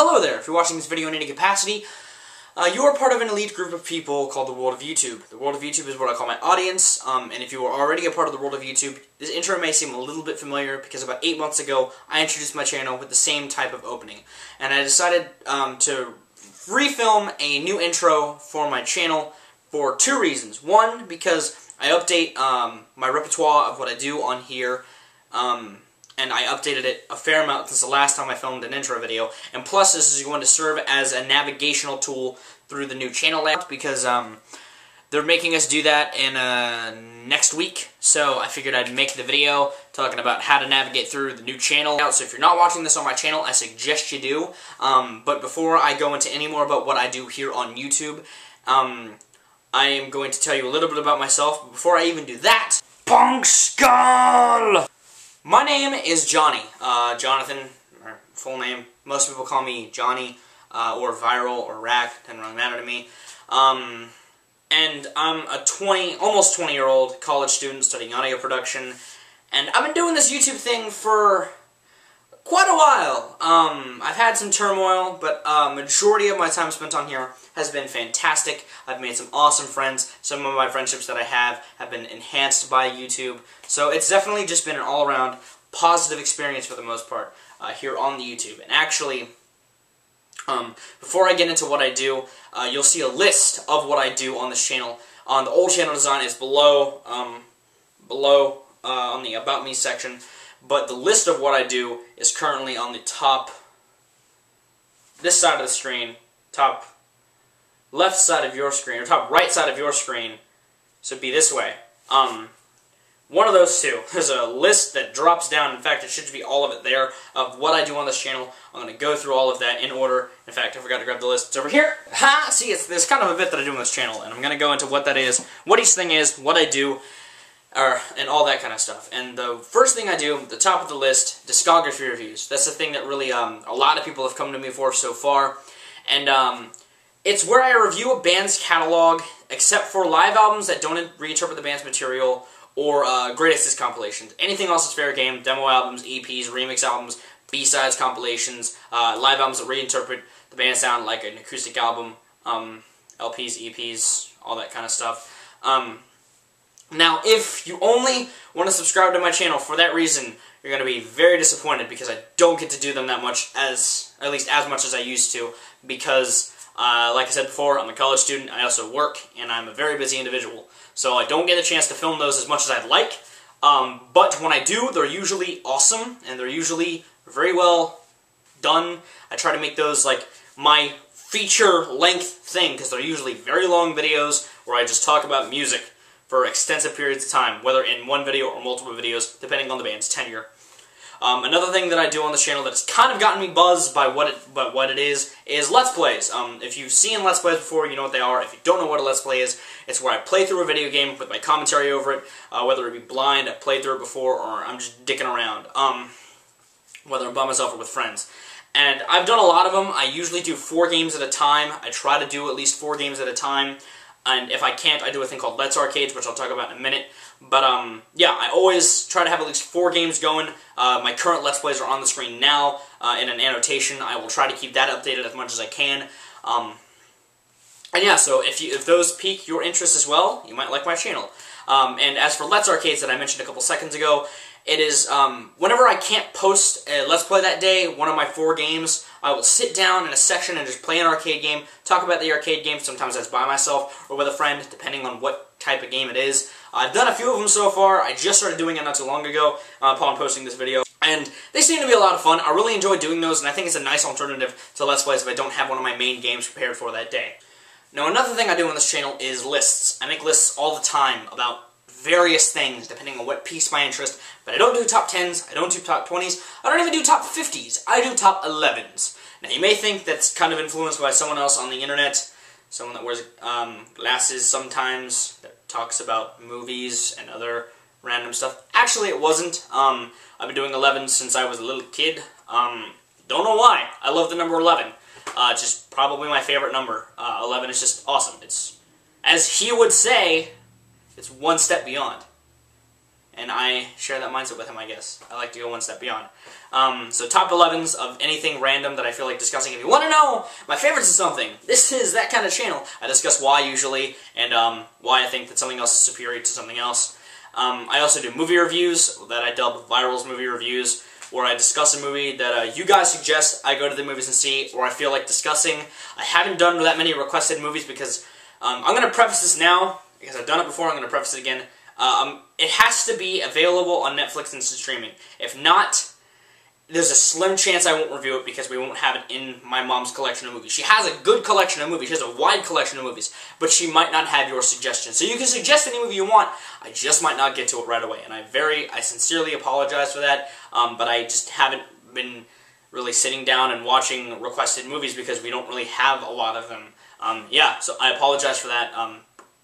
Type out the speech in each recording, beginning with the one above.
Hello there! If you're watching this video in any capacity, you are part of an elite group of people called the world of YouTube. The world of YouTube is what I call my audience, and if you are already a part of the world of YouTube, this intro may seem a little bit familiar because about 8 months ago, I introduced my channel with the same type of opening. And I decided to refilm a new intro for my channel for two reasons. One, because I update my repertoire of what I do on here, and I updated it a fair amount since the last time I filmed an intro video. And plus, this is going to serve as a navigational tool through the new channel layout because they're making us do that in next week. So I figured I'd make the video talking about how to navigate through the new channel layout. So if you're not watching this on my channel, I suggest you do. But before I go into any more about what I do here on YouTube, I am going to tell you a little bit about myself. But before I even do that, Punk Skull! My name is Johnny, Jonathan, or full name. Most people call me Johnny, or Viral, or Rak, doesn't really matter to me. And I'm a almost 20-year-old college student studying audio production, and I've been doing this YouTube thing for quite a while. I've had some turmoil, but majority of my time spent on here has been fantastic. I've made some awesome friends. Some of my friendships that I have been enhanced by YouTube. So it's definitely just been an all-around positive experience for the most part here on the YouTube. And actually, before I get into what I do, you'll see a list of what I do on this channel. On the old channel design is below, on the About Me section. But the list of what I do is currently on the top, this side of the screen, top left side of your screen, or top right side of your screen, so it'd be this way. One of those two. There's a list that drops down. In fact, it should be all of it there, of what I do on this channel. I'm going to go through all of that in order. In fact, I forgot to grab the list. It's over here. Ha! See, there's kind of a bit that I do on this channel, and I'm going to go into what that is, what each thing is, what I do, and all that kind of stuff. And the first thing I do, at the top of the list, Discography Reviews. That's the thing that really a lot of people have come to me for so far. And it's where I review a band's catalog, except for live albums that don't reinterpret the band's material, or greatest hits compilations. Anything else is fair game. Demo albums, EPs, remix albums, B-sides compilations, live albums that reinterpret the band's sound like an acoustic album, LPs, EPs, all that kind of stuff. Now, if you only want to subscribe to my channel for that reason, you're going to be very disappointed because I don't get to do them that much, at least as much as I used to, because, like I said before, I'm a college student, I also work, and I'm a very busy individual. So I don't get a chance to film those as much as I'd like, but when I do, they're usually awesome, and they're usually very well done. I try to make those like my feature-length thing, because they're usually very long videos where I just talk about music for extensive periods of time, whether in one video or multiple videos, depending on the band's tenure. Another thing that I do on this channel that has kind of gotten me buzzed by what it is Let's Plays. If you've seen Let's Plays before, you know what they are. If you don't know what a Let's Play is, it's where I play through a video game with my commentary over it, whether it be blind, I've played through it before, or I'm just dicking around, whether I'm by myself or with friends. And I've done a lot of them. I usually do 4 games at a time. I try to do at least 4 games at a time. And if I can't, I do a thing called Let's Arcades, which I'll talk about in a minute. But, yeah, I always try to have at least 4 games going. My current Let's Plays are on the screen now in an annotation. I will try to keep that updated as much as I can. And yeah, so if those pique your interest as well, you might like my channel. And as for Let's Arcades that I mentioned a couple seconds ago, it is, whenever I can't post a Let's Play that day, one of my 4 games, I will sit down in a section and just play an arcade game, talk about the arcade game. Sometimes that's by myself or with a friend, depending on what type of game it is. I've done a few of them so far. I just started doing it not too long ago upon posting this video, and they seem to be a lot of fun. I really enjoy doing those, and I think it's a nice alternative to Let's Plays if I don't have one of my main games prepared for that day. Now, another thing I do on this channel is lists. I make lists all the time about various things, depending on what piques my interest, but I don't do top 10s, I don't do top 20s, I don't even do top 50s, I do top 11s. Now, you may think that's kind of influenced by someone else on the internet, someone that wears glasses sometimes, that talks about movies and other random stuff. Actually, it wasn't. I've been doing 11s since I was a little kid. Don't know why. I love the number 11. It's just probably my favorite number. 11 is just awesome. It's, as he would say, it's one step beyond. and I share that mindset with him, I guess. I like to go one step beyond. So top 11s of anything random that I feel like discussing. If you want to know my favorites of something, this is that kind of channel. I discuss why usually, and why I think that something else is superior to something else. I also do movie reviews that I dub Viral's Movie Reviews, where I discuss a movie that you guys suggest I go to the movies and see, or I feel like discussing. I haven't done that many requested movies because I'm going to preface this now, because I've done it before. I'm going to preface it again. It has to be available on Netflix instant streaming. If not, there's a slim chance I won't review it because we won't have it in my mom's collection of movies. She has a good collection of movies. She has a wide collection of movies, but she might not have your suggestion. So you can suggest any movie you want. I just might not get to it right away, and I sincerely apologize for that. But I just haven't been really sitting down and watching requested movies because we don't really have a lot of them. Yeah, so I apologize for that.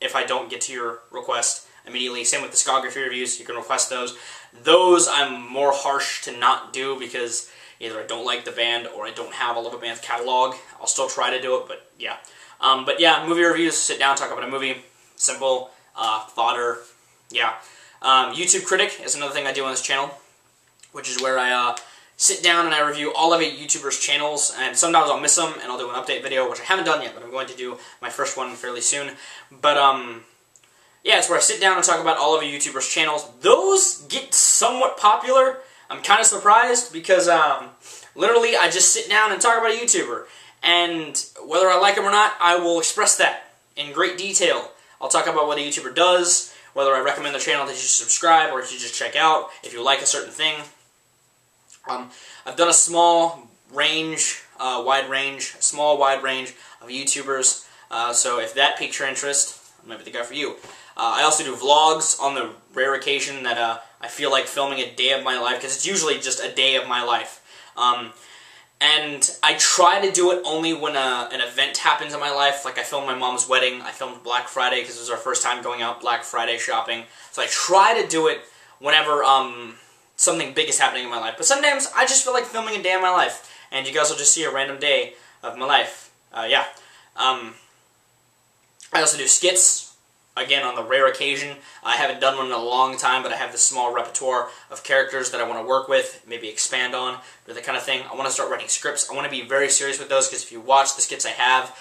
If I don't get to your request immediately. Same with Discography Reviews. You can request those. Those I'm more harsh to not do because either I don't like the band or I don't have all of a band's catalog. I'll still try to do it, but yeah. But yeah, movie reviews, sit down, talk about a movie. Simple, fodder, yeah. YouTube Critic is another thing I do on this channel, which is where I sit down and I review all of a YouTuber's channels, and sometimes I'll miss them and I'll do an update video, which I haven't done yet, but I'm going to do my first one fairly soon. But yeah, it's where I sit down and talk about all of a YouTuber's channels. Those get somewhat popular. I'm kind of surprised because literally I just sit down and talk about a YouTuber, and whether I like him or not, I will express that in great detail. I'll talk about what a YouTuber does, whether I recommend the channel that you should subscribe or you should just check out if you like a certain thing. I've done a small range, wide range of YouTubers, so if that piques your interest, I might be the guy for you. I also do vlogs on the rare occasion that I feel like filming a day of my life, because it's usually just a day of my life. And I try to do it only when an event happens in my life, like I filmed my mom's wedding, I filmed Black Friday because it was our first time going out Black Friday shopping. So I try to do it whenever something big is happening in my life. But sometimes I just feel like filming a day of my life, and you guys will just see a random day of my life. Yeah. I also do skits. Again, on the rare occasion. I haven't done one in a long time, but I have this small repertoire of characters that I want to work with, maybe expand on, or that kind of thing. I want to start writing scripts. I want to be very serious with those, because if you watch the skits I have,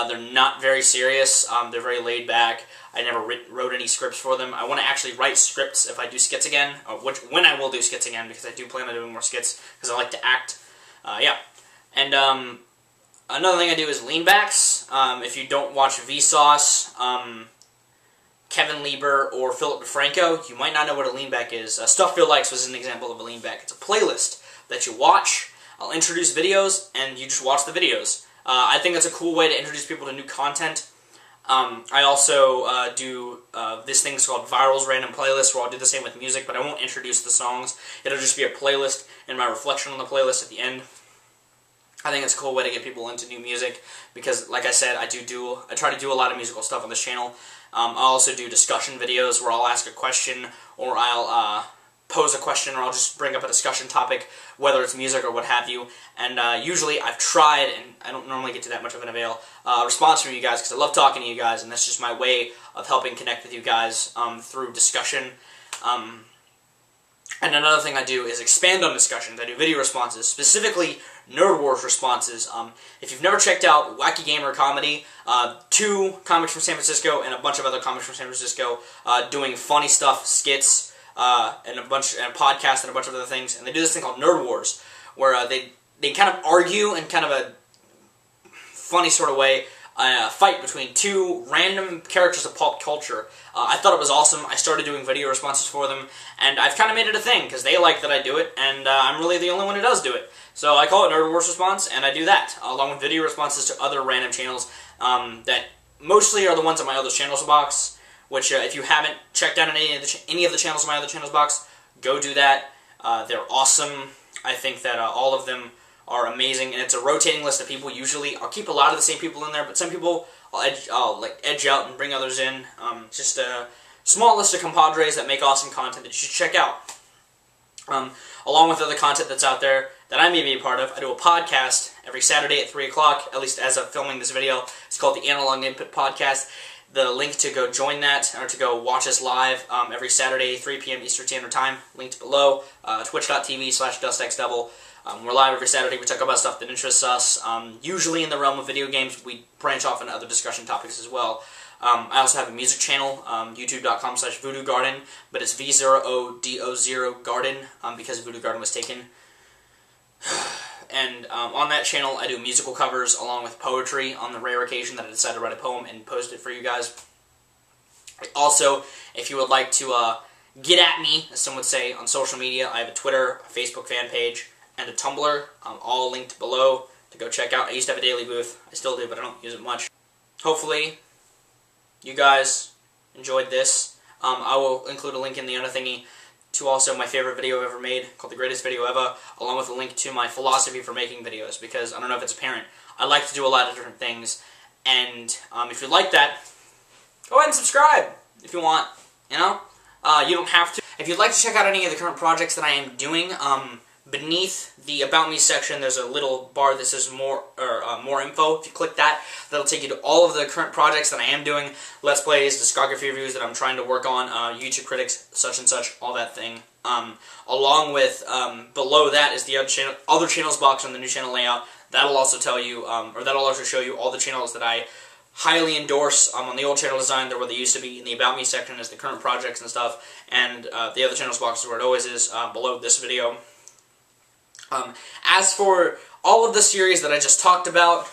they're not very serious. They're very laid back. I never wrote any scripts for them. I want to actually write scripts if I do skits again, or when I will do skits again, because I do plan on doing more skits, because I like to act. Yeah. And another thing I do is leanbacks. If you don't watch Vsauce, Kevin Lieber, or Philip DeFranco, you might not know what a leanback is. Stuff Phil Likes was an example of a leanback. It's a playlist that you watch. I'll introduce videos, and you just watch the videos. I think that's a cool way to introduce people to new content. I also do this thing called Viral's Random Playlist, where I'll do the same with music, but I won't introduce the songs. It'll just be a playlist and my reflection on the playlist at the end. I think it's a cool way to get people into new music, because, like I said, I try to do a lot of musical stuff on this channel. I'll also do discussion videos where I'll ask a question, or I'll pose a question, or I'll just bring up a discussion topic, whether it's music or what have you. And usually I've tried, and I don't normally get to that much of an avail, response from you guys, because I love talking to you guys, and that's just my way of helping connect with you guys through discussion. And another thing I do is expand on discussions. I do video responses, specifically Nerd Wars responses. If you've never checked out Wacky Gamer Comedy, 2 comics from San Francisco and a bunch of other comics from San Francisco doing funny stuff, skits, and a podcast and a bunch of other things, and they do this thing called Nerd Wars, where they kind of argue in kind of a funny sort of way, a fight between 2 random characters of pop culture. I thought it was awesome. I started doing video responses for them, and I've kind of made it a thing, because they like that I do it, and I'm really the only one who does do it. So I call it Nerd Wars Response, and I do that, along with video responses to other random channels that mostly are the ones on my other channels box, which if you haven't checked out any of the channels on my other channels box, go do that. They're awesome. I think that all of them are amazing, and it's a rotating list of people. Usually, I'll keep a lot of the same people in there, but some people I'll edge out and bring others in. Just a small list of compadres that make awesome content that you should check out. Along with other content that's out there that I may be a part of, I do a podcast every Saturday at 3 o'clock, at least as of filming this video. It's called the Analog Input Podcast. the link to go join that, or to go watch us live every Saturday, 3 p.m. Eastern Standard Time, linked below, twitch.tv/DustXDevil. We're live every Saturday. We talk about stuff that interests us, usually in the realm of video games. We branch off into other discussion topics as well. I also have a music channel, youtube.com/Voodoo Garden, but it's V0ODO0 Garden, because Voodoo Garden was taken. And on that channel, I do musical covers along with poetry on the rare occasion that I decide to write a poem and post it for you guys. Also, if you would like to get at me, as some would say, on social media, I have a Twitter, a Facebook fan page, and a Tumblr, all linked below to go check out. I used to have a daily booth. I still do, but I don't use it much. Hopefully, you guys enjoyed this. I will include a link in the other thingy to also my favorite video I've ever made, called The Greatest Video Ever, along with a link to my philosophy for making videos, because I don't know if it's apparent, I like to do a lot of different things, and if you like that, go ahead and subscribe if you want, you know? You don't have to. If you'd like to check out any of the current projects that I am doing, beneath the About Me section, there's a little bar that says more info. If you click that, that'll take you to all of the current projects that I am doing. Let's Plays, Discography Reviews that I'm trying to work on, YouTube Critics, such and such, all that thing. Along with, below that is the other channels box on the new channel layout. That'll also tell you, or that'll also show you all the channels that I highly endorse. On the old channel design, they're where they used to be. In the About Me section is the current projects and stuff, and the other channels box is where it always is, below this video. As for all of the series that I just talked about,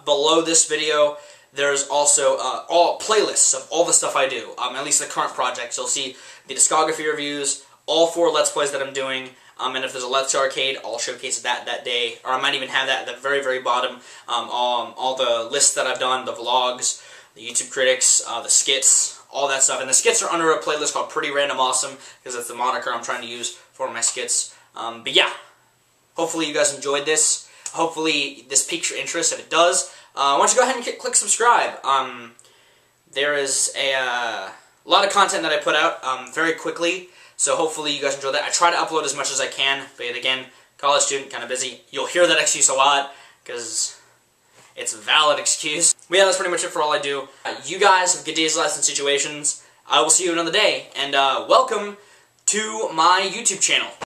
below this video, there's also all playlists of all the stuff I do, at least the current projects. You'll see the Discography Reviews, all 4 Let's Plays that I'm doing, and if there's a Let's Arcade, I'll showcase that day, or I might even have that at the very, very bottom, all the lists that I've done, the vlogs, the YouTube Critics, the skits, all that stuff. And the skits are under a playlist called Pretty Random Awesome, because that's the moniker I'm trying to use for my skits. But yeah. Hopefully you guys enjoyed this. Hopefully this piques your interest. If it does, why don't you go ahead and click subscribe. There is a lot of content that I put out very quickly, so hopefully you guys enjoy that. I try to upload as much as I can, but again, college student, kind of busy. You'll hear that excuse a lot, because it's a valid excuse. But yeah, that's pretty much it for all I do. You guys have good days, lives, and situations. I will see you another day, and welcome to my YouTube channel.